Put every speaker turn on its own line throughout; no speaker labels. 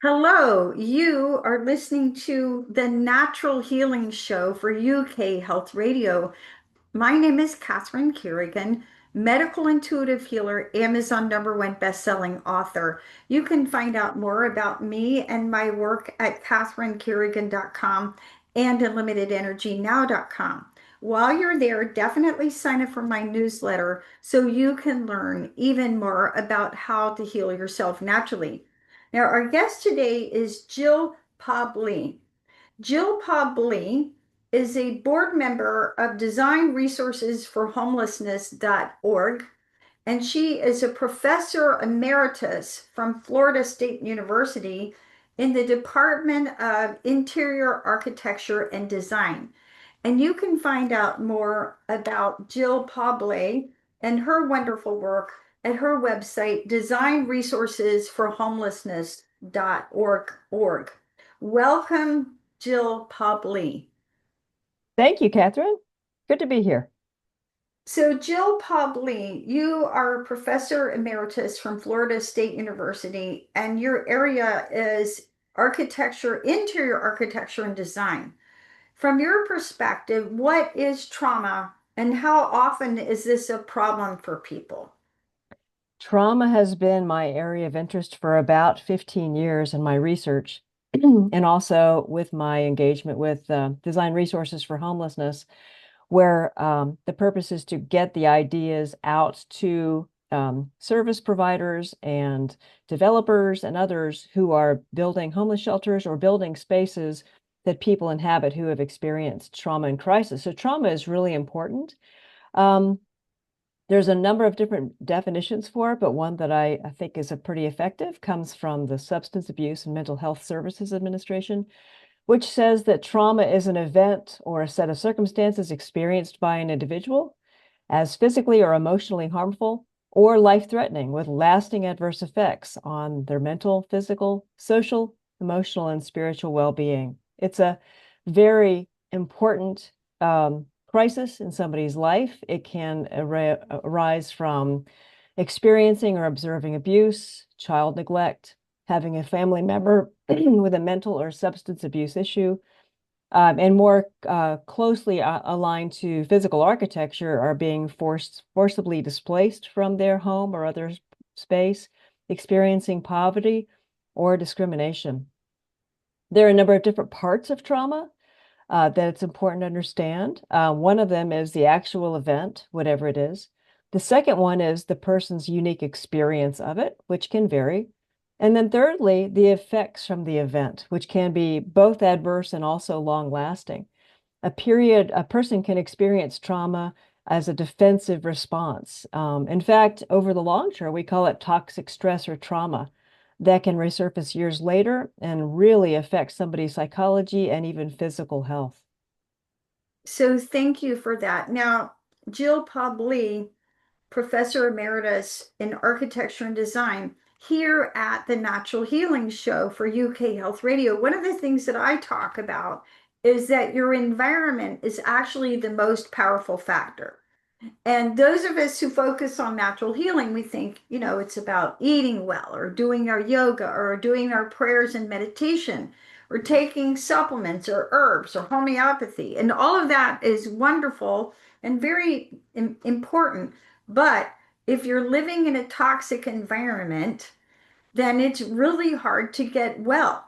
Hello, you are listening to the Natural Healing Show for UK Health Radio. My name is Catherine Carrigan, medical intuitive healer, Amazon #1 best-selling author. You can find out more about me and my work at catherinecarrigan.com and unlimitedenergynow.com. While you're there, definitely sign up for my newsletter so you can learn even more about how to heal yourself naturally. Now, our guest today is Jill Pable. Jill Pable is a board member of Design Resources for Homelessness.org, and she is a professor emeritus from Florida State University in the Department of Interior Architecture and Design. And you can find out more about Jill Pable and her wonderful work at her website, designresourcesforhomelessness.org. Welcome, Jill Pable.
Thank you, Catherine. Good to be here.
So, Jill Pable, you are a professor emeritus from Florida State University, and your area is architecture, interior architecture, and design. From your perspective, what is trauma and how often is this a problem for people?
Trauma has been my area of interest for about 15 years in my research, and also with my engagement with Design Resources for Homelessness, where the purpose is to get the ideas out to service providers and developers and others who are building homeless shelters or building spaces that people inhabit who have experienced trauma and crisis. So trauma is really important. Um, There's a number of different definitions for it, but one that I think is a pretty effective comes from the Substance Abuse and Mental Health Services Administration, which says that trauma is an event or a set of circumstances experienced by an individual as physically or emotionally harmful or life-threatening with lasting adverse effects on their mental, physical, social, emotional, and spiritual well-being. It's a very important crisis in somebody's life. It can arise from experiencing or observing abuse, child neglect, having a family member with a mental or substance abuse issue, and more closely aligned to physical architecture are being forcibly displaced from their home or other space, experiencing poverty or discrimination. There are a number of different parts of trauma that it's important to understand. One of them is the actual event, whatever it is. The second one is the person's unique experience of it, which can vary. And then thirdly, the effects from the event, which can be both adverse and also long lasting. A person can experience trauma as a defensive response. In fact, over the long term, we call it toxic stress or trauma that can resurface years later and really affect somebody's psychology and even physical health.
So, thank you for that. Now, Jill Pable, professor emeritus in architecture and design, here at the Natural Healing Show for UK Health Radio, one of the things that I talk about is that your environment is actually the most powerful factor. And those of us who focus on natural healing, we think, it's about eating well or doing our yoga or doing our prayers and meditation or taking supplements or herbs or homeopathy. And all of that is wonderful and very important. But if you're living in a toxic environment, then it's really hard to get well.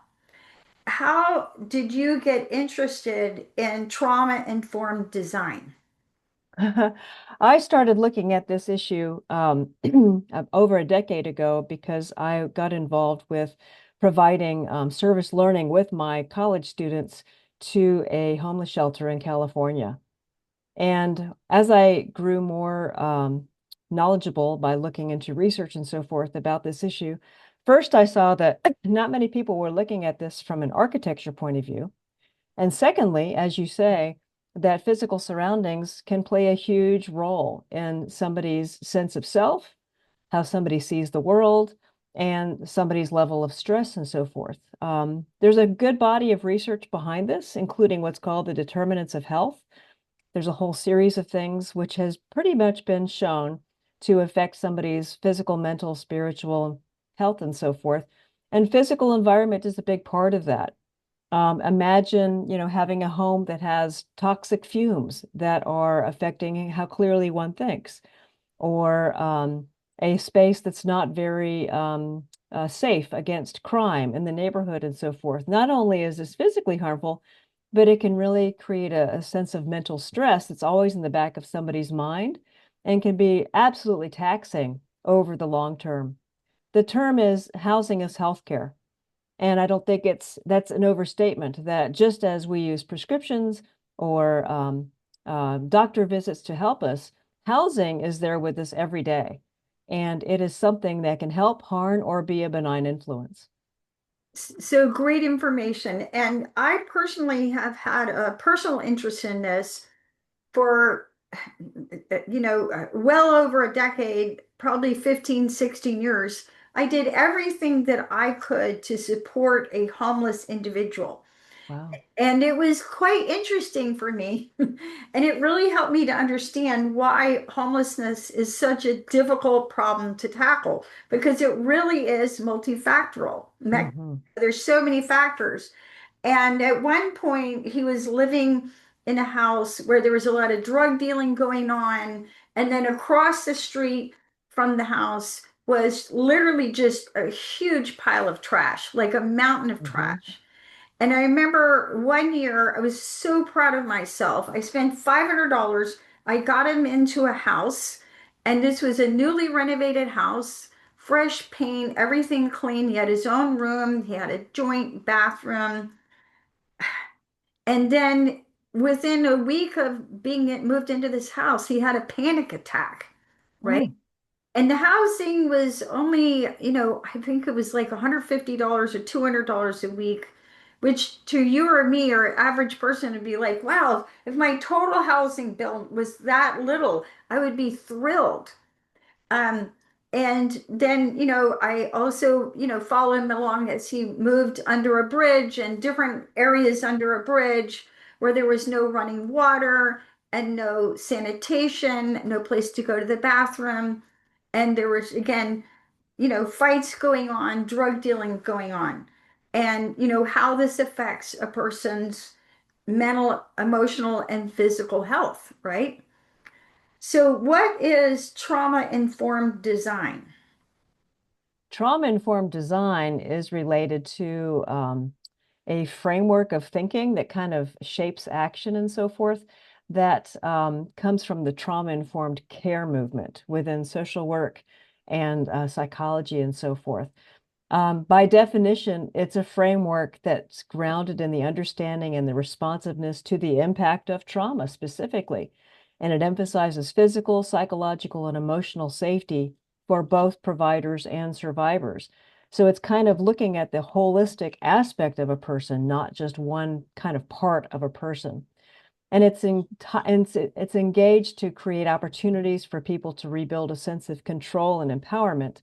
How did you get interested in trauma-informed design?
I started looking at this issue over a decade ago because I got involved with providing service learning with my college students to a homeless shelter in California. And as I grew more knowledgeable by looking into research and so forth about this issue, first I saw that not many people were looking at this from an architecture point of view. And secondly, as you say, that physical surroundings can play a huge role in somebody's sense of self, how somebody sees the world, and somebody's level of stress and so forth. There's a good body of research behind this, including what's called the determinants of health. There's a whole series of things which has pretty much been shown to affect somebody's physical, mental, spiritual health and so forth. And physical environment is a big part of that. Imagine, having a home that has toxic fumes that are affecting how clearly one thinks, or a space that's not very safe against crime in the neighborhood and so forth. Not only is this physically harmful, but it can really create a sense of mental stress that's always in the back of somebody's mind and can be absolutely taxing over the long term. The term is housing as healthcare. And I don't think that's an overstatement that just as we use prescriptions or doctor visits to help us, housing is there with us every day. And it is something that can help, harm, or be a benign influence.
So great information. And I personally have had a personal interest in this for, well over a decade, probably 15, 16 years. I did everything that I could to support a homeless individual.
Wow.
And it was quite interesting for me. And it really helped me to understand why homelessness is such a difficult problem to tackle because it really is multifactorial.
Hmm.
There's so many factors. And at one point, he was living in a house where there was a lot of drug dealing going on. And then across the street from the house was literally just a huge pile of trash, like a mountain of
Hmm.
trash. And I remember one year, I was so proud of myself. I spent $500. I got him into a house, and this was a newly renovated house, fresh paint, everything clean. He had his own room, he had a joint bathroom. And then within a week of being moved into this house, he had a panic attack, right?
Mm.
And the housing was only, I think it was like $150 or $200 a week, which to you or me or average person would be like, wow, if my total housing bill was that little, I would be thrilled. Um, and then, I also, follow him along as he moved under a bridge and different areas under a bridge where there was no running water and no sanitation, no place to go to the bathroom. And there was, again, fights going on, drug dealing going on, and, how this affects a person's mental, emotional, and physical health, right? So, what is trauma informed design?
Trauma-informed design is related to a framework of thinking that kind of shapes action and so forth that comes from the trauma-informed care movement within social work and psychology and so forth. By definition, it's a framework that's grounded in the understanding and the responsiveness to the impact of trauma specifically. And it emphasizes physical, psychological, and emotional safety for both providers and survivors. So it's kind of looking at the holistic aspect of a person, not just one kind of part of a person. And it's engaged to create opportunities for people to rebuild a sense of control and empowerment.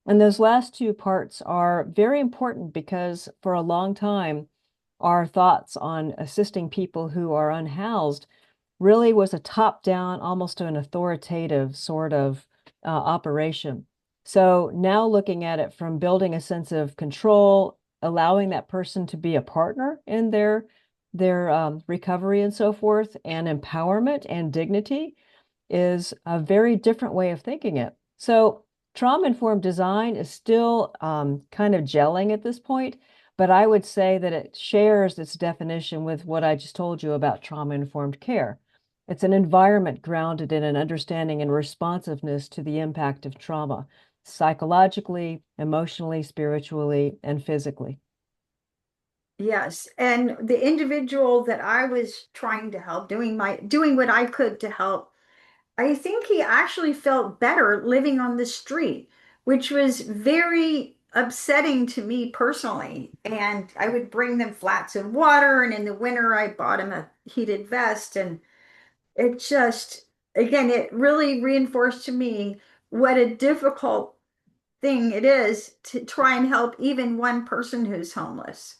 And those last two parts are very important because for a long time, our thoughts on assisting people who are unhoused really was a top-down, almost an authoritative sort of operation. So now looking at it from building a sense of control, allowing that person to be a partner in their recovery and so forth, and empowerment and dignity is a very different way of thinking it. So trauma-informed design is still kind of gelling at this point, but I would say that it shares its definition with what I just told you about trauma-informed care. It's an environment grounded in an understanding and responsiveness to the impact of trauma, psychologically, emotionally, spiritually, and physically.
Yes, and the individual that I was trying to help, doing what I could to help, I think he actually felt better living on the street, which was very upsetting to me personally. And I would bring them flats of water, and in the winter, I bought him a heated vest. And it just, again, it really reinforced to me what a difficult thing it is to try and help even one person who's homeless.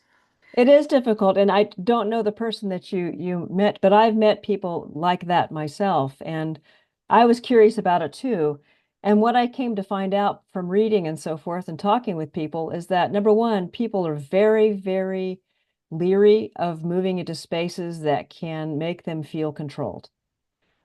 It is difficult, and I don't know the person that you met, but I've met people like that myself, and I was curious about it too. And what I came to find out from reading and so forth and talking with people is that number one, people are very, very leery of moving into spaces that can make them feel controlled.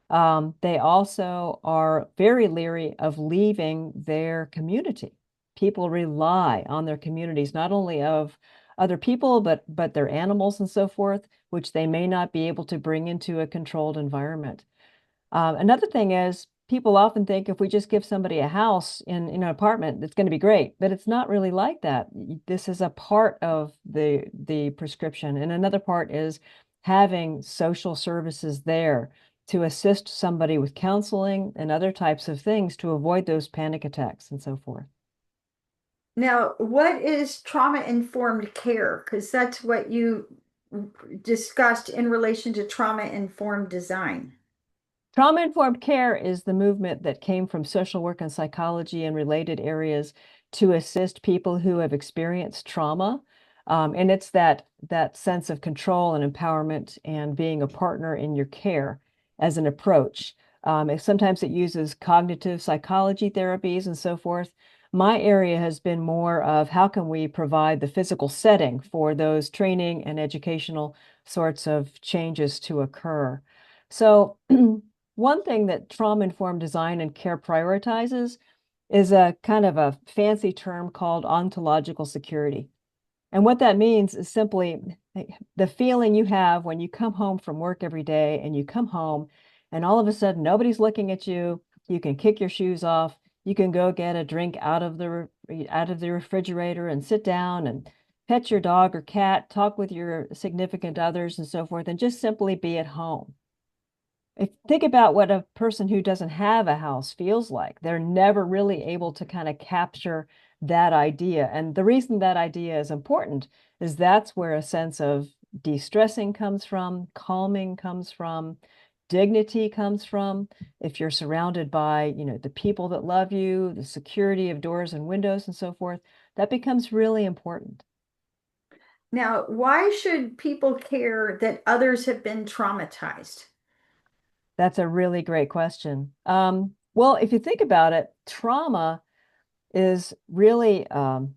They also are very leery of leaving their community. People rely on their communities, not only of other people, but their animals and so forth, which they may not be able to bring into a controlled environment. Another thing is people often think if we just give somebody a house in an apartment, it's going to be great, but it's not really like that. This is a part of the prescription, and another part is having social services there to assist somebody with counseling and other types of things to avoid those panic attacks and so forth.
Now, what is trauma-informed care? Because that's what you discussed in relation to trauma-informed design.
Trauma-informed care is the movement that came from social work and psychology and related areas to assist people who have experienced trauma. And it's that sense of control and empowerment and being a partner in your care as an approach. Sometimes it uses cognitive psychology therapies and so forth. My area has been more of how can we provide the physical setting for those training and educational sorts of changes to occur. So one thing that trauma-informed design and care prioritizes is a kind of a fancy term called ontological security. And what that means is simply the feeling you have when you come home from work every day and you come home and all of a sudden nobody's looking at you. You can kick your shoes off. You can go get a drink out of the refrigerator and sit down and pet your dog or cat, talk with your significant others and so forth, and just simply be at home. Think about what a person who doesn't have a house feels like. They're never really able to kind of capture that idea. And the reason that idea is important is that's where a sense of de-stressing comes from, calming comes from, dignity comes from. If you're surrounded by, the people that love you, the security of doors and windows and so forth, that becomes really important.
Now, why should people care that others have been traumatized?
That's a really great question. Well, if you think about it, trauma is really an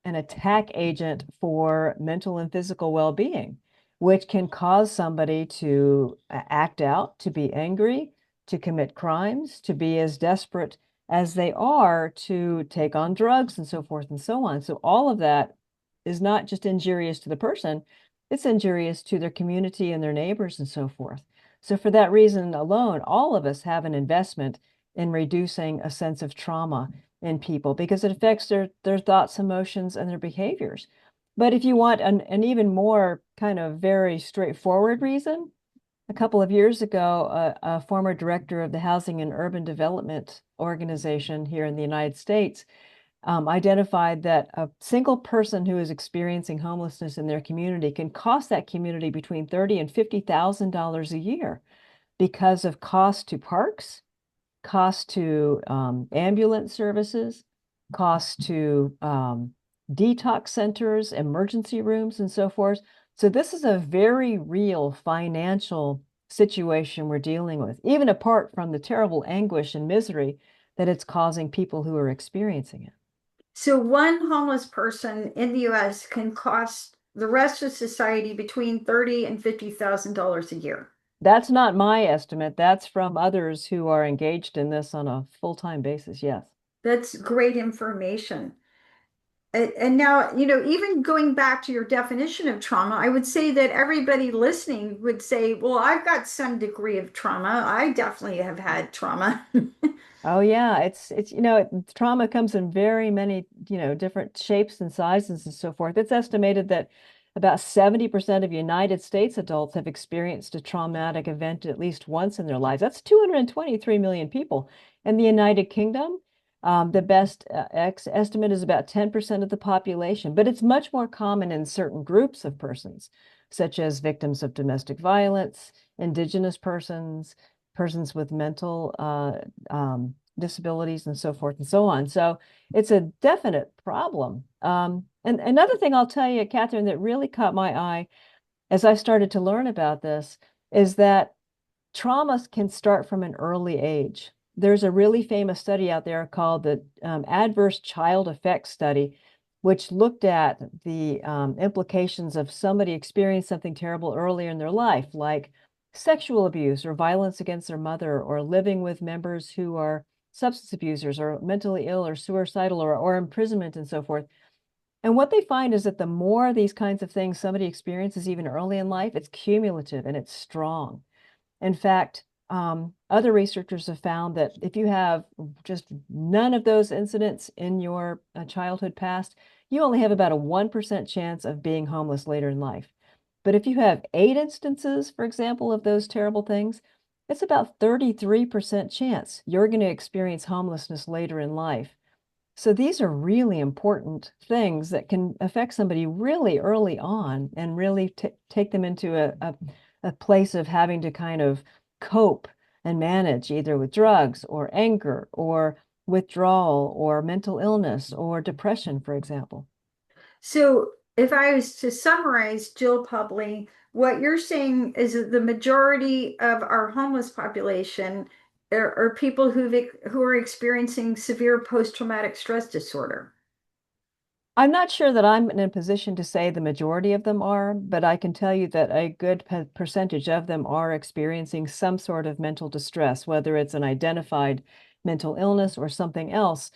attack agent for mental and physical well-being, which can cause somebody to act out, to be angry, to commit crimes, to be as desperate as they are to take on drugs and so forth and so on. So all of that is not just injurious to the person, it's injurious to their community and their neighbors and so forth. So for that reason alone, all of us have an investment in reducing a sense of trauma in people because it affects their thoughts, emotions, and their behaviors. But if you want an even more kind of very straightforward reason, a couple of years ago, a former director of the Housing and Urban Development Organization here in the United States identified that a single person who is experiencing homelessness in their community can cost that community between $30,000 and $50,000 a year because of cost to parks, cost to ambulance services, cost to detox centers, emergency rooms, and so forth. So this is a very real financial situation we're dealing with, even apart from the terrible anguish and misery that it's causing people who are experiencing it.
So, one homeless person in the US can cost the rest of society between $30,000 and $50,000 a year.
That's not my estimate. That's from others who are engaged in this on a full-time basis. Yes.
That's great information. And now, even going back to your definition of trauma, I would say that everybody listening would say, well, I've got some degree of trauma. I definitely have had trauma.
Oh yeah, trauma comes in very many, different shapes and sizes and so forth. It's estimated that about 70% of United States adults have experienced a traumatic event at least once in their lives. That's 223 million people. In the United Kingdom, the best estimate is about 10% of the population, but it's much more common in certain groups of persons, such as victims of domestic violence, indigenous persons, persons with mental disabilities and so forth and so on. So it's a definite problem. And another thing I'll tell you, Catherine, that really caught my eye as I started to learn about this is that traumas can start from an early age. there's a really famous study out there called the Adverse Child Effects Study, which looked at the implications of somebody experiencing something terrible earlier in their life, like sexual abuse or violence against their mother, or living with members who are substance abusers or mentally ill or suicidal or imprisonment and so forth. And what they find is that the more these kinds of things somebody experiences even early in life, it's cumulative and it's strong. In fact, other researchers have found that if you have just none of those incidents in your childhood past, you only have about a 1% chance of being homeless later in life. But if you have 8 instances, for example, of those terrible things, it's about 33% chance you're going to experience homelessness later in life. So these are really important things that can affect somebody really early on and really take them into a place of having to kind of cope and manage either with drugs or anger or withdrawal or mental illness or depression, for example.
So, if I was to summarize, Jill Publi, what you're saying is that the majority of our homeless population are people who are experiencing severe post-traumatic stress disorder.
I'm not sure that I'm in a position to say the majority of them are, but I can tell you that a good percentage of them are experiencing some sort of mental distress, whether it's an identified mental illness or something else.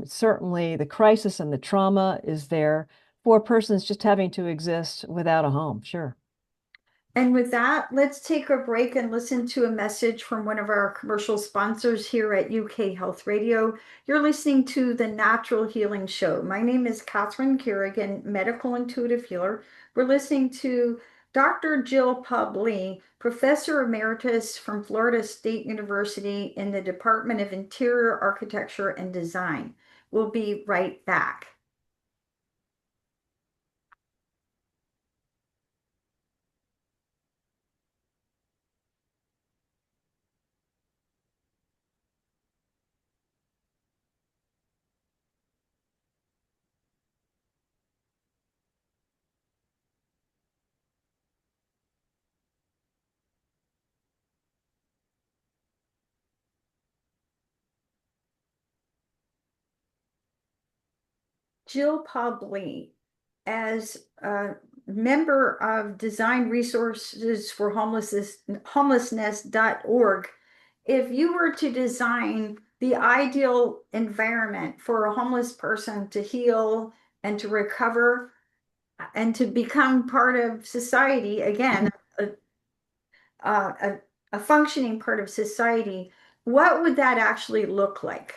Certainly, the crisis and the trauma is there for persons just having to exist without a home. Sure.
And with that, let's take a break and listen to a message from one of our commercial sponsors here at UK Health Radio. You're listening to the Natural Healing Show. My name is Catherine Carrigan, medical intuitive healer. We're listening to Dr. Jill Publi, Professor Emeritus from Florida State University in the Department of Interior Architecture and Design. We'll be right back. Jill Publi, as a member of Design Resources for Homelessness.org, if you were to design the ideal environment for a homeless person to heal and to recover and to become part of society again, a, a, a functioning part of society, what would that actually look like?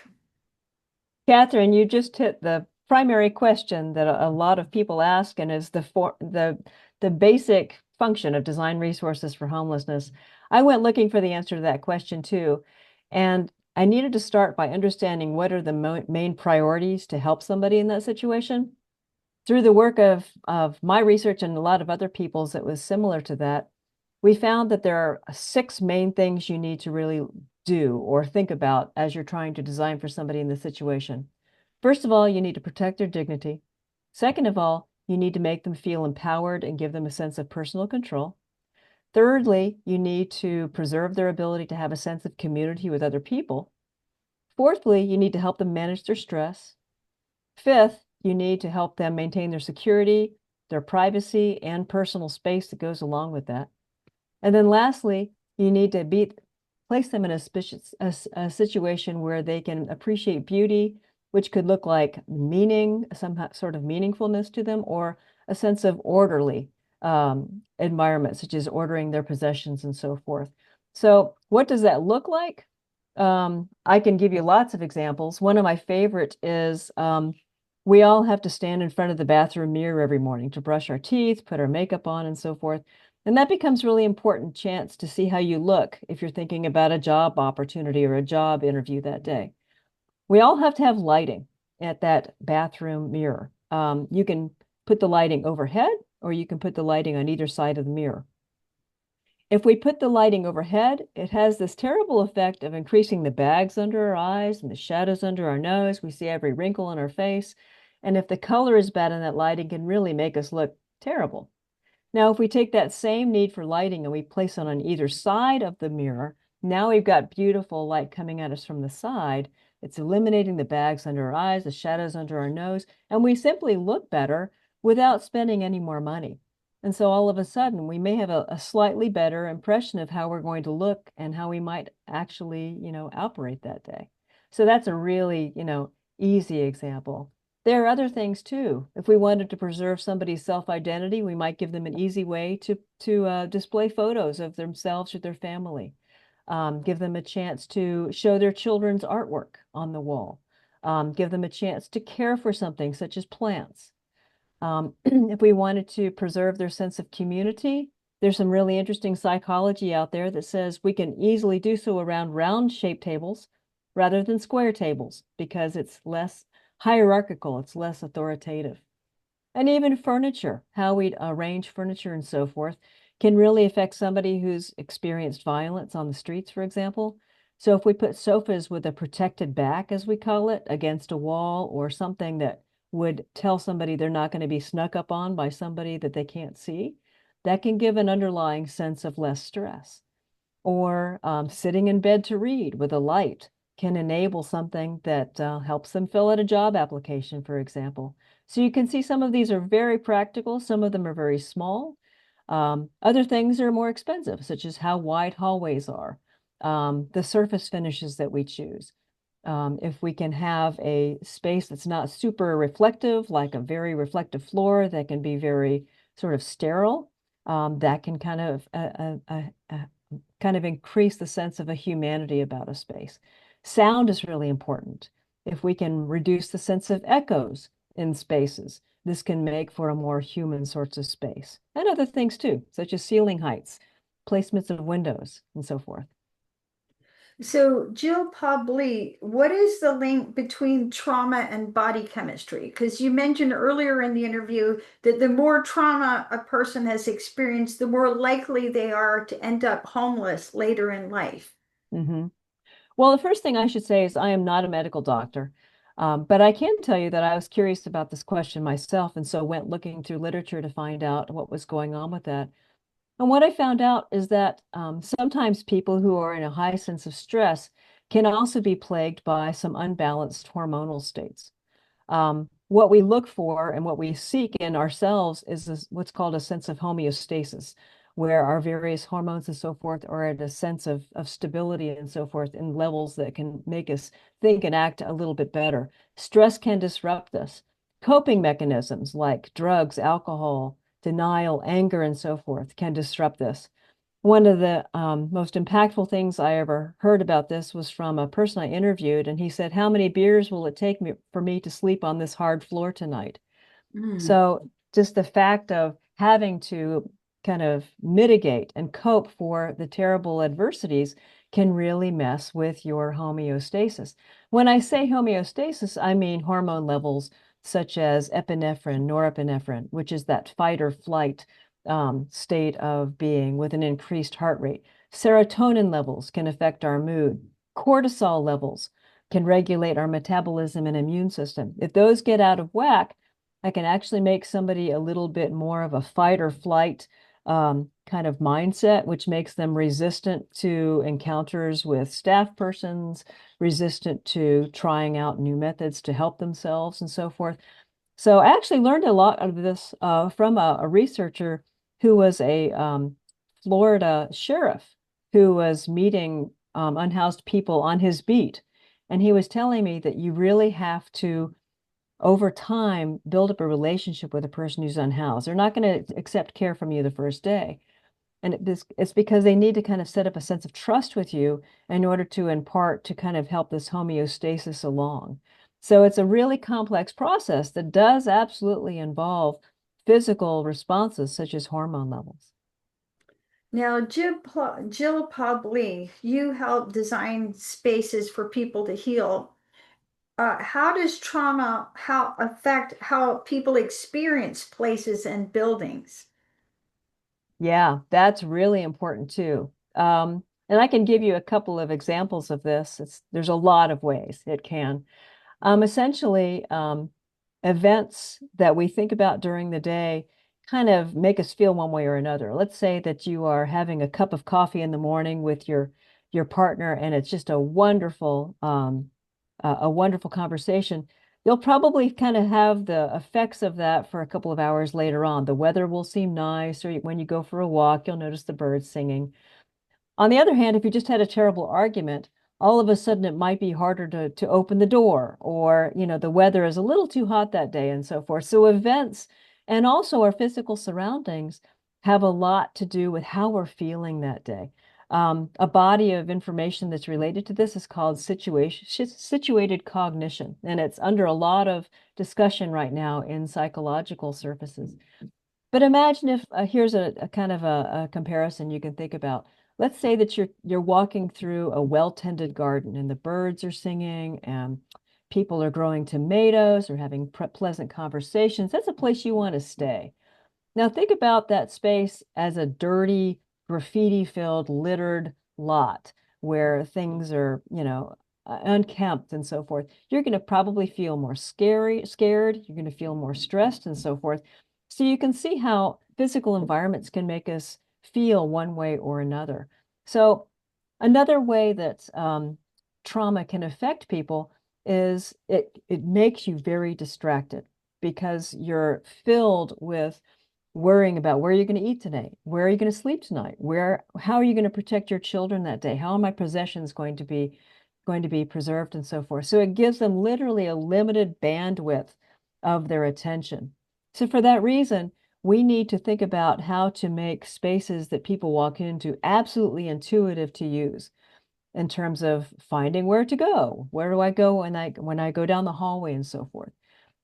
Catherine, you just hit the primary question that a lot of people ask and is the basic function of design resources for homelessness. I went looking for the answer to that question too, and I needed to start by understanding what are the main priorities to help somebody in that situation. Through the work of my research and a lot of other people's that was similar to that, we found that there are 6 main things you need to really do or think about as you're trying to design for somebody in this situation. First of all, you need to protect their dignity. Second of all, you need to make them feel empowered and give them a sense of personal control. Thirdly, you need to preserve their ability to have a sense of community with other people. Fourthly, you need to help them manage their stress. Fifth, you need to help them maintain their security, their privacy, and personal space that goes along with that. And then lastly, you need to place them in a situation where they can appreciate beauty, which could look like meaning, some sort of meaningfulness to them, or a sense of orderly environment, such as ordering their possessions and so forth. So what does that look like? I can give you lots of examples. One of my favorite is we all have to stand in front of the bathroom mirror every morning to brush our teeth, put our makeup on, and so forth. And that becomes really important chance to see how you look if you're thinking about a job opportunity or a job interview that day. We all have to have lighting at that bathroom mirror. You can put the lighting overhead or you can put the lighting on either side of the mirror. If we put the lighting overhead, it has this terrible effect of increasing the bags under our eyes and the shadows under our nose. We see every wrinkle on our face. And if the color is bad in that lighting, it can really make us look terrible. Now, if we take that same need for lighting and we place it on either side of the mirror, Now we've got beautiful light coming at us from the side. It's eliminating the bags under our eyes, the shadows under our nose, and we simply look better without spending any more money. And so all of a sudden, we may have a slightly better impression of how we're going to look and how we might actually, operate that day. So that's a really, easy example. There are other things too. If we wanted to preserve somebody's self-identity, we might give them an easy way to display photos of themselves or their family. Give them a chance to show their children's artwork on the wall. Give them a chance to care for something such as plants. If we wanted to preserve their sense of community, there's some really interesting psychology out there that says we can easily do so around round shaped tables rather than square tables because it's less hierarchical, it's less authoritative. And even furniture, how we arrange furniture and so forth, can really affect somebody who's experienced violence on the streets, for example. So if we put sofas with a protected back, as we call it, against a wall or something that would tell somebody they're not going to be snuck up on by somebody that they can't see, that can give an underlying sense of less stress. Or sitting in bed to read with a light can enable something that helps them fill out a job application, for example. So you can see some of these are very practical, some of them are very small. Other things are more expensive, such as how wide hallways are, the surface finishes that we choose. If we can have a space that's not super reflective, like a very reflective floor that can be very sort of sterile, that can kind of increase the sense of a humanity about a space. Sound is really important. If we can reduce the sense of echoes in spaces, this can make for a more human sorts of space. And other things too, such as ceiling heights, placements of windows, and so forth.
So, Jill Pable, what is the link between trauma and body chemistry? Because you mentioned earlier in the interview that the more trauma a person has experienced, the more likely they are to end up homeless later in life.
Hmm. Well, the first thing I should say is I am not a medical doctor, but I can tell you that I was curious about this question myself, and so went looking through literature to find out what was going on with that. And what I found out is that sometimes people who are in a high sense of stress can also be plagued by some unbalanced hormonal states. What we look for and what we seek in ourselves is what's called a sense of homeostasis, where our various hormones and so forth are at a sense of stability and so forth in levels that can make us think and act a little bit better. Stress can disrupt this. Coping mechanisms like drugs, alcohol, denial, anger, and so forth can disrupt this. One of the most impactful things I ever heard about this was from a person I interviewed, and he said, "How many beers will it take me for me to sleep on this hard floor tonight?"
Mm.
So just the fact of having to kind of mitigate and cope for the terrible adversities can really mess with your homeostasis. When I say homeostasis, I mean hormone levels such as epinephrine, norepinephrine, which is that fight or flight state of being with an increased heart rate. Serotonin levels can affect our mood. Cortisol levels can regulate our metabolism and immune system. If those get out of whack, I can actually make somebody a little bit more of a fight or flight kind of mindset, which makes them resistant to encounters with staff persons, resistant to trying out new methods to help themselves and so forth. So I actually learned a lot of this from a researcher who was a Florida sheriff who was meeting unhoused people on his beat. And he was telling me that you really have to over time, build up a relationship with a person who's unhoused. They're not going to accept care from you the first day. And it's because they need to kind of set up a sense of trust with you in order to, in part, to kind of help this homeostasis along. So it's a really complex process that does absolutely involve physical responses such as hormone levels.
Now, Jill Pable, you help design spaces for people to heal. How does trauma how affect how people experience places and buildings?
Yeah, that's really important too. And I can give you a couple of examples of this. There's a lot of ways it can. Essentially, events that we think about during the day kind of make us feel one way or another. Let's say that you are having a cup of coffee in the morning with your partner, and it's just a wonderful conversation, you'll probably kind of have the effects of that for a couple of hours later on. The weather will seem nice, or when you go for a walk, you'll notice the birds singing. On the other hand, if you just had a terrible argument, all of a sudden it might be harder to open the door, or, the weather is a little too hot that day and so forth. So events and also our physical surroundings have a lot to do with how we're feeling that day. A body of information that's related to this is called situated cognition, and it's under a lot of discussion right now in psychological surfaces. But imagine if here's a kind of a comparison you can think about. Let's say that you're walking through a well-tended garden and the birds are singing and people are growing tomatoes or having pleasant conversations. That's a place you want to stay. Now think about that space as a dirty, graffiti-filled, littered lot where things are, unkempt and so forth. You're going to probably feel more scared. You're going to feel more stressed and so forth. So you can see how physical environments can make us feel one way or another. So another way that trauma can affect people is it makes you very distracted because you're filled with worrying about where you're going to eat today, where are you going to sleep tonight, how are you going to protect your children that day, how are my possessions going to be preserved and so forth. So it gives them literally a limited bandwidth of their attention. So for that reason, we need to think about how to make spaces that people walk into absolutely intuitive to use in terms of finding where to go. Where do I go when I go down the hallway and so forth.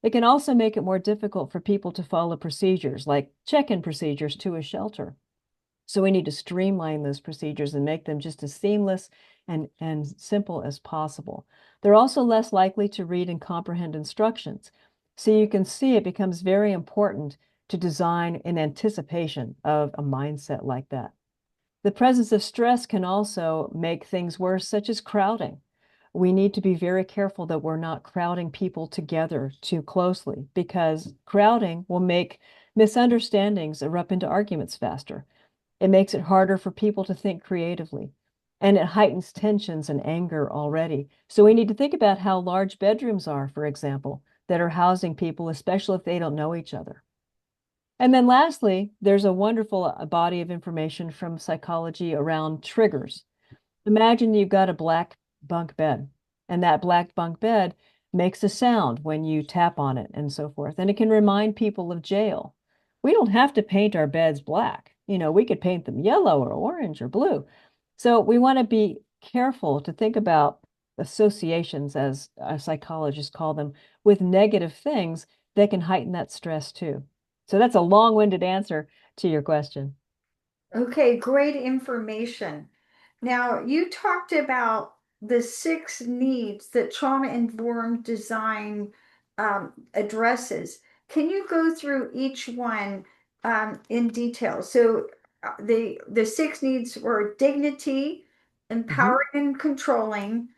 It can also make it more difficult for people to follow procedures like check-in procedures to a shelter. So we need to streamline those procedures and make them just as seamless and simple as possible. They're also less likely to read and comprehend instructions. So you can see it becomes very important to design in anticipation of a mindset like that. The presence of stress can also make things worse, such as crowding. We need to be very careful that we're not crowding people together too closely because crowding will make misunderstandings erupt into arguments faster. It makes it harder for people to think creatively, and it heightens tensions and anger already. So we need to think about how large bedrooms are, for example, that are housing people, especially if they don't know each other. And then lastly, there's a wonderful body of information from psychology around triggers. Imagine you've got a black bunk bed, and that black bunk bed makes a sound when you tap on it and so forth. And it can remind people of jail. We don't have to paint our beds black. We could paint them yellow or orange or blue. So we want to be careful to think about associations, as psychologists call them, with negative things that can heighten that stress too. So that's a long-winded answer to your question.
Okay, great information. Now, you talked about the six needs that trauma-informed design addresses. Can you go through each one in detail? So, the six needs were dignity,
Mhm,
empowering and controlling,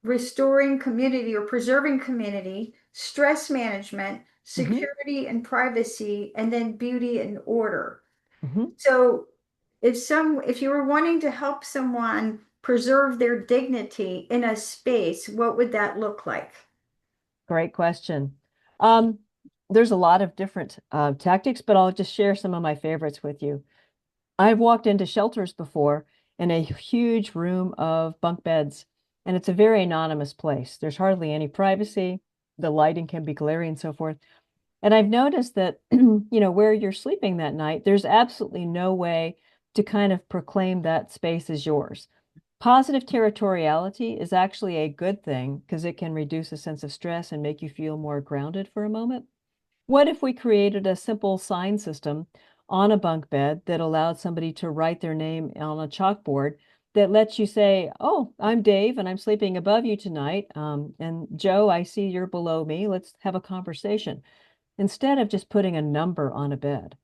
restoring community or preserving community, stress management,
mhm,
security and privacy, and then beauty and order.
mhm.
So if you were wanting to help someone preserve their dignity in a space, what would that look like?
Great question. Um, there's a lot of different tactics, but I'll just share some of my favorites with you. I've walked into shelters before in a huge room of bunk beds, and it's a very anonymous place. There's hardly any privacy. The lighting can be glary and so forth. And I've noticed that, where you're sleeping that night, there's absolutely no way to kind of proclaim that space as yours. Positive territoriality is actually a good thing because it can reduce a sense of stress and make you feel more grounded for a moment. What if we created a simple sign system on a bunk bed that allowed somebody to write their name on a chalkboard that lets you say, "Oh, I'm Dave and I'm sleeping above you tonight. And Joe, I see you're below me. Let's have a conversation." Instead of just putting a number on a bed.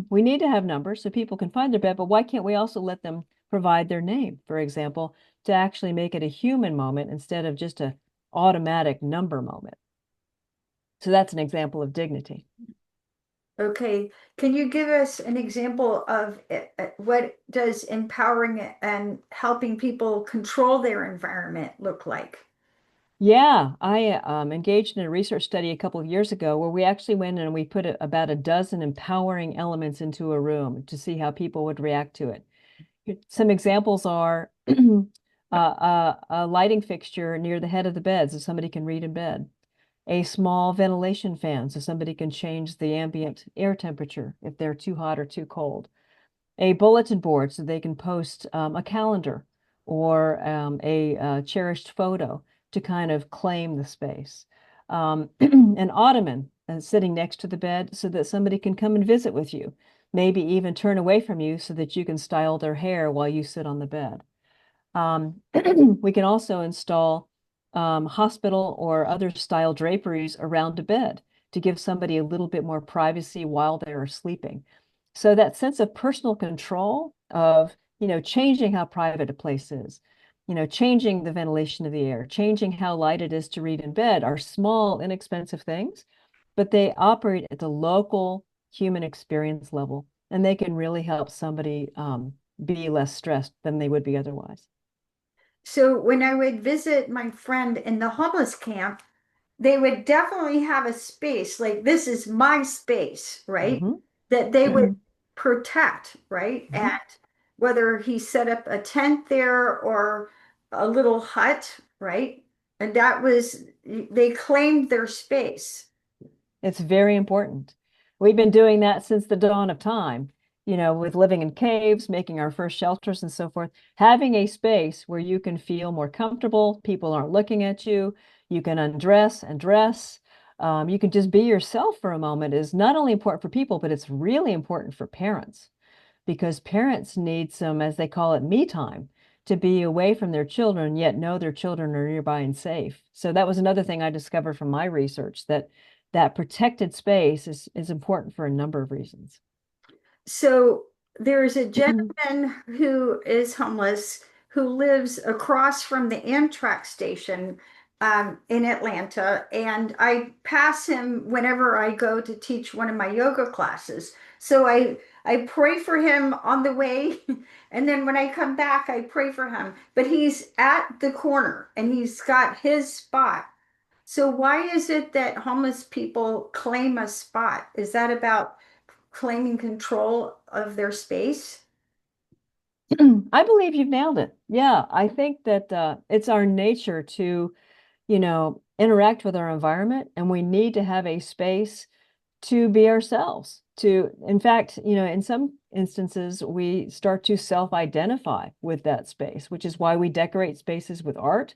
We need to have numbers so people can find their bed, but why can't we also let them provide their name, for example, to actually make it a human moment instead of just a automatic number moment? So that's an example of dignity.
Okay. Can you give us an example of what does empowering and helping people control their environment look like?
Yeah, I engaged in a research study a couple of years ago where we actually went and we put about a dozen empowering elements into a room to see how people would react to it. Some examples are a lighting fixture near the head of the bed so somebody can read in bed, a small ventilation fan so somebody can change the ambient air temperature if they're too hot or too cold, a bulletin board so they can post a calendar or a cherished photo to kind of claim the space. An ottoman sitting next to the bed so that somebody can come and visit with you, maybe even turn away from you so that you can style their hair while you sit on the bed. We can also install hospital or other style draperies around a bed to give somebody a little bit more privacy while they're sleeping. So that sense of personal control of, changing how private a place is, changing the ventilation of the air, changing how light it is to read in bed are small, inexpensive things, but they operate at the local human experience level, and they can really help somebody be less stressed than they would be otherwise.
So when I would visit my friend in the homeless camp, they would definitely have a space like this is my space, right?
Mhm.
That they would protect, right? And
Mhm.
whether he set up a tent there or a little hut, right? And that was, they claimed their space.
It's very important. We've been doing that since the dawn of time, with living in caves, making our first shelters and so forth. Having a space where you can feel more comfortable, people aren't looking at you, you can undress and dress, you can just be yourself for a moment is not only important for people, but it's really important for parents because parents need some, as they call it, me time to be away from their children, yet know their children are nearby and safe. So that was another thing I discovered from my research that that protected space is important for a number of reasons.
So there's a gentleman who is homeless who lives across from the Amtrak station in Atlanta, and I pass him whenever I go to teach one of my yoga classes. So I pray for him on the way, and then when I come back, I pray for him. But he's at the corner and he's got his spot. So why is it that homeless people claim a spot? Is that about claiming control of their space?
I believe you've nailed it. Yeah, I think that it's our nature to, interact with our environment, and we need to have a space to be ourselves. In fact, in some instances, we start to self-identify with that space, which is why we decorate spaces with art,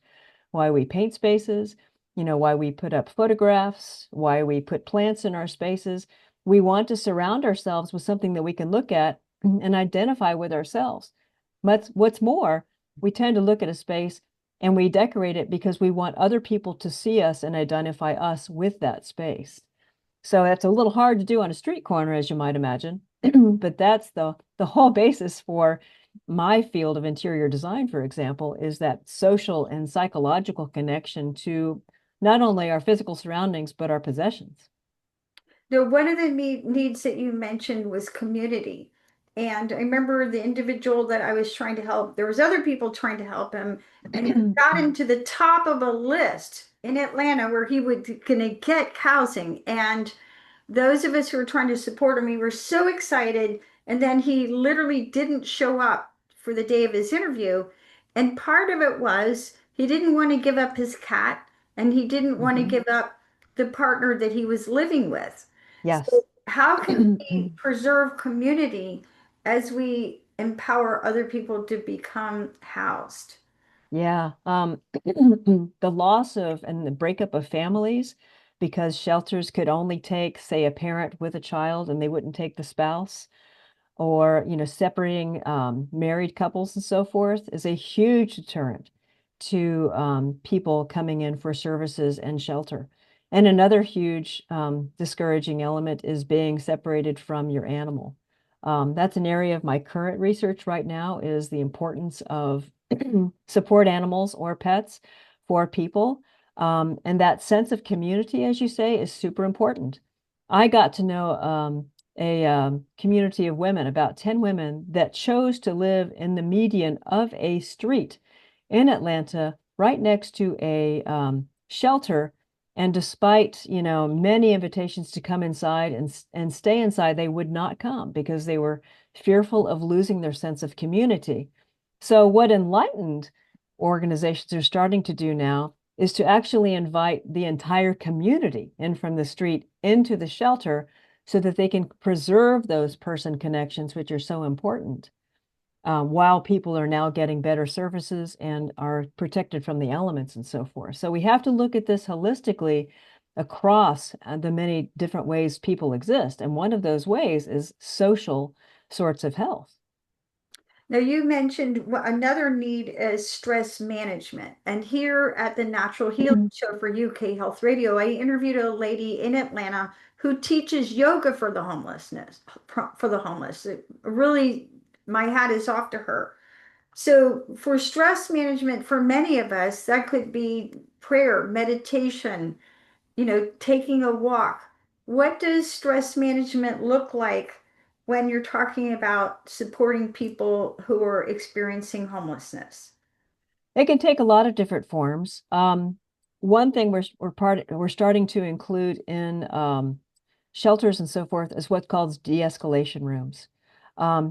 why we paint spaces, why we put up photographs, why we put plants in our spaces. We want to surround ourselves with something that we can look at and identify with ourselves. But what's more, we tend to look at a space and we decorate it because we want other people to see us and identify us with that space. So that's a little hard to do on a street corner, as you might imagine. But that's the whole basis for my field of interior design, for example, is that social and psychological connection to not only our physical surroundings, but our possessions.
No, one of the needs that you mentioned was community. And I remember the individual that I was trying to help, there was other people trying to help him, and he got into the top of a list in Atlanta where he would gonna get housing. And those of us who were trying to support him, we were so excited. And then he literally didn't show up for the day of his interview. And part of it was he didn't want to give up his cat and he didn't want to
Mhm.
give up the partner that he was living with.
Yes.
So, how can we preserve community as we empower other people to become housed?
Yeah. The loss of and the breakup of families because shelters could only take, say, a parent with a child and they wouldn't take the spouse, or separating married couples and so forth is a huge deterrent to people coming in for services and shelter. And another huge discouraging element is being separated from your animal. That's an area of my current research right now is the importance of support animals or pets for people. And that sense of community, as you say, is super important. I got to know a community of women, about 10 women, that chose to live in the median of a street in Atlanta, right next to a shelter. And despite, many invitations to come inside and stay inside, they would not come because they were fearful of losing their sense of community. So what enlightened organizations are starting to do now is to actually invite the entire community in from the street into the shelter so that they can preserve those person connections, which are so important, while people are now getting better services and are protected from the elements and so forth. So we have to look at this holistically across the many different ways people exist. And one of those ways is social sorts of health.
Now, you mentioned another need is stress management. And here at the Natural Healing Show for UK Health Radio, I interviewed a lady in Atlanta who teaches yoga for the homeless. Really, my hat is off to her. So, for stress management, for many of us, that could be prayer, meditation, taking a walk. What does stress management look like when you're talking about supporting people who are experiencing homelessness?
It can take a lot of different forms. One thing we're starting to include in shelters and so forth is what's called de-escalation rooms.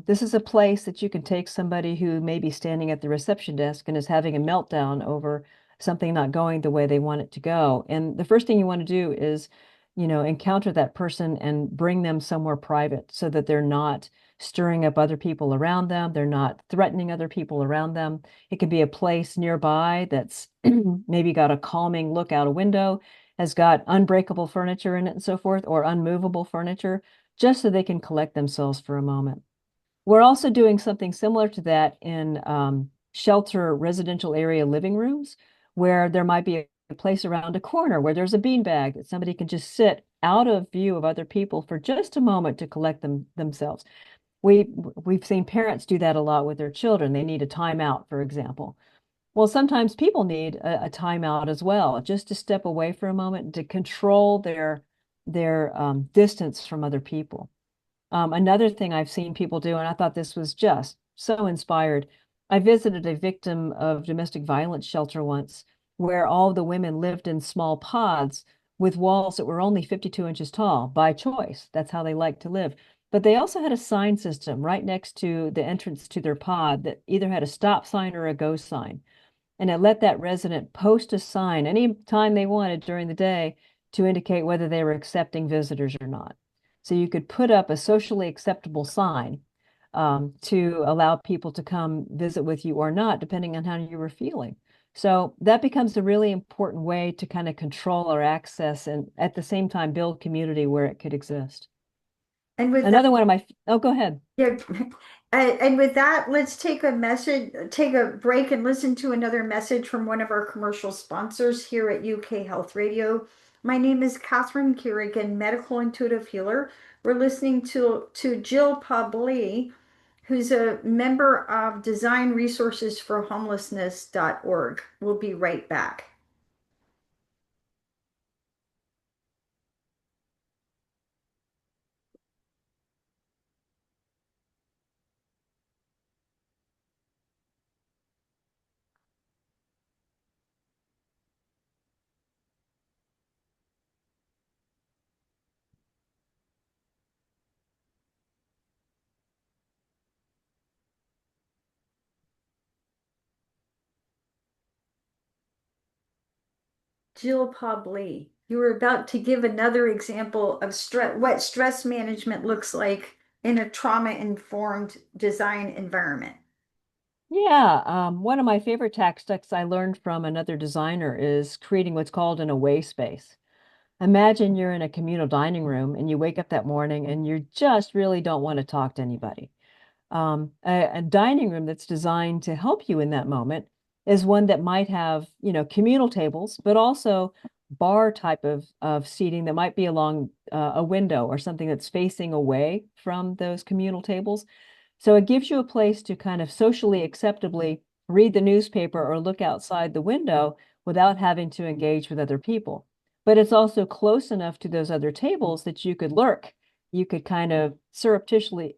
This is a place that you can take somebody who may be standing at the reception desk and is having a meltdown over something not going the way they want it to go. And the first thing you want to do is, encounter that person and bring them somewhere private so that they're not stirring up other people around them. They're not threatening other people around them. It could be a place nearby that's maybe got a calming look out a window, has got unbreakable furniture in it and so forth, or unmovable furniture, just so they can collect themselves for a moment. We're also doing something similar to that in shelter residential area living rooms, where there might be a place around a corner where there's a beanbag that somebody can just sit out of view of other people for just a moment to collect themselves. We've seen parents do that a lot with their children. They need a timeout, for example. Well, sometimes people need a timeout as well, just to step away for a moment to control their distance from other people. Another thing I've seen people do, and I thought this was just so inspired. I visited a victim of domestic violence shelter once where all the women lived in small pods with walls that were only 52 inches tall by choice. That's how they like to live. But they also had a sign system right next to the entrance to their pod that either had a stop sign or a go sign. And it let that resident post a sign any time they wanted during the day to indicate whether they were accepting visitors or not. So you could put up a socially acceptable sign to allow people to come visit with you or not, depending on how you were feeling. So that becomes a really important way to kind of control our access and at the same time build community where it could exist.
And with that,
Another one of my, oh, go ahead.
yeah, and with that, let's take a break and listen to another message from one of our commercial sponsors here at UK Health Radio. My name is Catherine Kerrigan, medical intuitive healer. We're listening to Jill Pable, who's a member of Design Resources for Homelessness.org. We'll be right back. Jill Pable, you were about to give another example of what stress management looks like in a trauma-informed design environment.
Yeah, one of my favorite tactics I learned from another designer is creating what's called an away space. Imagine you're in a communal dining room and you wake up that morning and you just really don't want to talk to anybody. A dining room that's designed to help you in that moment is one that might have, communal tables, but also bar type of seating that might be along a window or something that's facing away from those communal tables. So it gives you a place to kind of socially acceptably read the newspaper or look outside the window without having to engage with other people. but it's also close enough to those other tables that you could lurk. You could kind of surreptitiously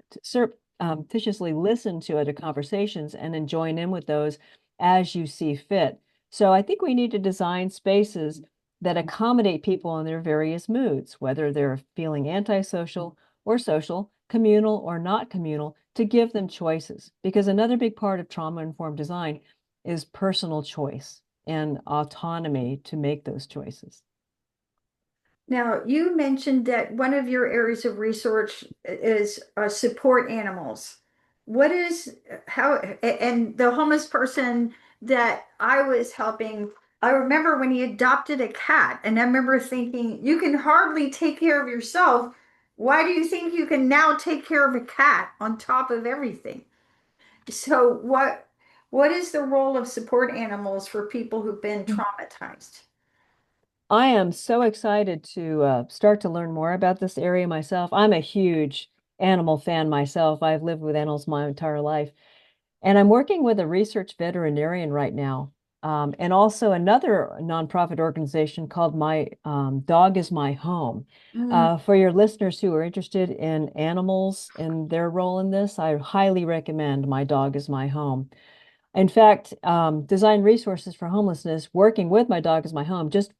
listen to other conversations and then join in with those as you see fit. So I think we need to design spaces that accommodate people in their various moods, whether they're feeling antisocial or social, communal or not communal, to give them choices. Because another big part of trauma-informed design is personal choice and autonomy to make those choices.
Now, you mentioned that one of your areas of research is support animals. What is how, and the homeless person that I was helping, I remember when he adopted a cat, and I remember thinking, you can hardly take care of yourself. Why do you think you can now take care of a cat on top of everything? So, what is the role of support animals for people who've been traumatized?
I am so excited to start to learn more about this area myself. I'm a huge animal fan myself. I've lived with animals my entire life. And I'm working with a research veterinarian right now, and also another nonprofit organization called My Dog is My Home.
Mm.
For your listeners who are interested in animals and their role in this, I highly recommend My Dog is My Home. In fact, Design Resources for Homelessness, working with My Dog is My Home, just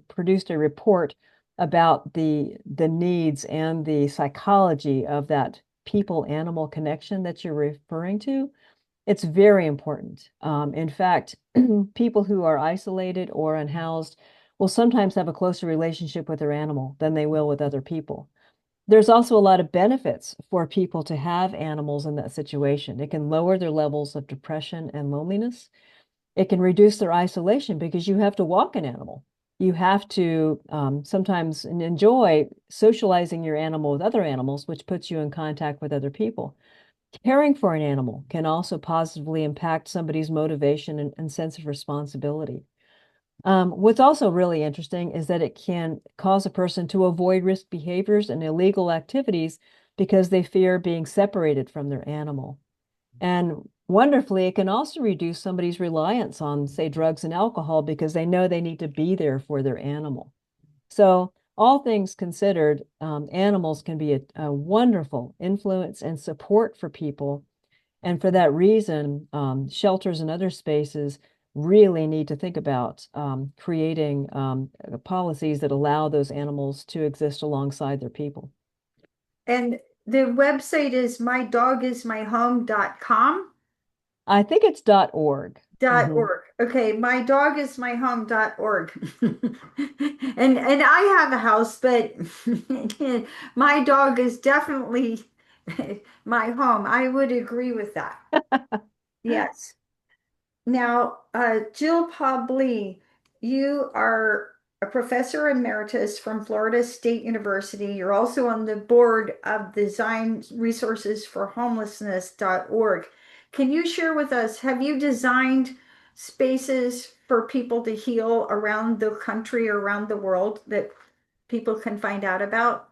produced a report about the needs and the psychology of that people-animal connection that you're referring to. It's very important. In fact, people who are isolated or unhoused will sometimes have a closer relationship with their animal than they will with other people. There's also a lot of benefits for people to have animals in that situation. It can lower their levels of depression and loneliness. It can reduce their isolation because you have to walk an animal. You have to sometimes enjoy socializing your animal with other animals, which puts you in contact with other people. Caring for an animal can also positively impact somebody's motivation and sense of responsibility. What's also really interesting is that it can cause a person to avoid risk behaviors and illegal activities because they fear being separated from their animal. And wonderfully, it can also reduce somebody's reliance on, say, drugs and alcohol because they know they need to be there for their animal. So, all things considered, animals can be a wonderful influence and support for people, and for that reason, shelters and other spaces really need to think about creating policies that allow those animals to exist alongside their people.
And the website is mydogismyhome.com.
I think it's .org.
Dot
Mhm.
org. Okay, mydogismyhome.org. And I have a house, but my dog is definitely my home. I would agree with that. Yes. Now, Jill Pable, you are a professor emeritus from Florida State University. You're also on the board of Design Resources for Homelessness.org. Can you share with us, have you designed spaces for people to heal around the country or around the world that people can find out about?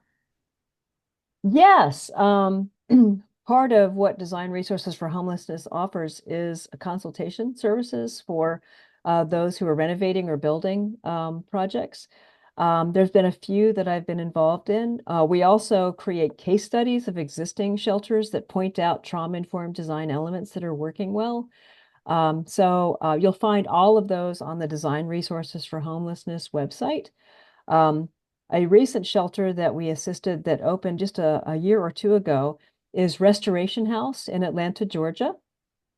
Yes. Part of what Design Resources for Homelessness offers is a consultation services for those who are renovating or building projects. There's been a few that I've been involved in. We also create case studies of existing shelters that point out trauma-informed design elements that are working well. You'll find all of those on the Design Resources for Homelessness website. Um, a recent shelter that we assisted that opened just a year or two ago is Restoration House in Atlanta, Georgia.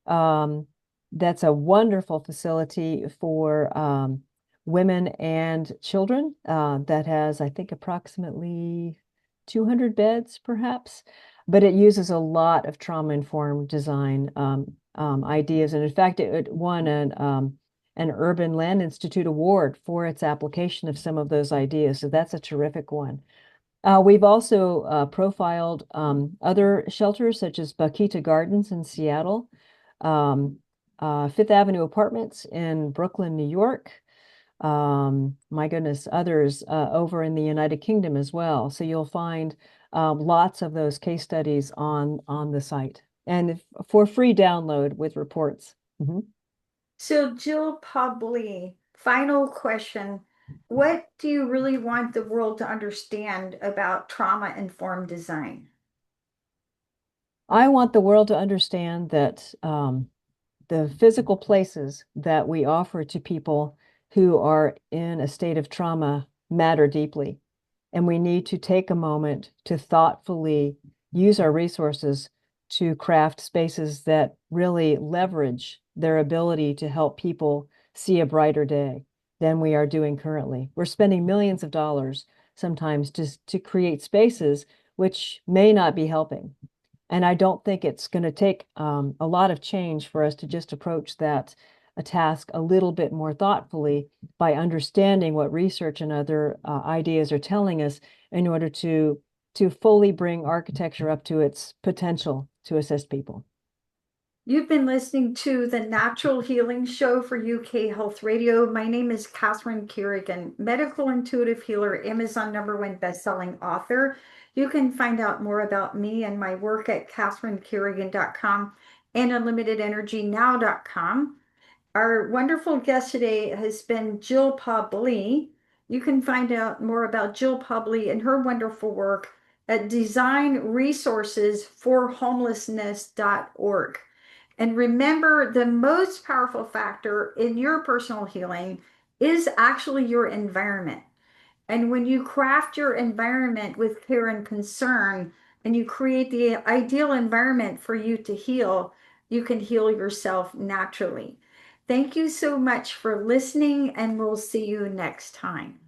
Um, that's a wonderful facility for women and children that has, I think, approximately 200 beds, perhaps, but it uses a lot of trauma-informed design ideas. And in fact, it won an Urban Land Institute award for its application of some of those ideas. So that's a terrific one. We've also profiled other shelters such as Bakita Gardens in Seattle, um, Fifth Avenue Apartments in Brooklyn, New York. My goodness, others over in the United Kingdom as well. So you'll find lots of those case studies on the site and for free download with reports. Mhm.
So, Jill Pable, final question. What do you really want the world to understand about trauma-informed design?
I want the world to understand that the physical places that we offer to people who are in a state of trauma matter deeply. And we need to take a moment to thoughtfully use our resources to craft spaces that really leverage their ability to help people see a brighter day than we are doing currently. We're spending millions of dollars sometimes to create spaces which may not be helping. And I don't think it's going to take a lot of change for us to just approach that a task a little bit more thoughtfully by understanding what research and other ideas are telling us in order to fully bring architecture up to its potential to assist people.
You've been listening to the Natural Healing Show for UK Health Radio. My name is Catherine Carrigan, medical intuitive healer, Amazon #1 best-selling author. You can find out more about me and my work at catherinecarrigan.com and unlimitedenergynow.com. Our wonderful guest today has been Jill Pable. You can find out more about Jill Pable and her wonderful work at designresourcesforhomelessness.org. And remember, the most powerful factor in your personal healing is actually your environment. And when you craft your environment with care and concern, and you create the ideal environment for you to heal, you can heal yourself naturally. Thank you so much for listening, and we'll see you next time.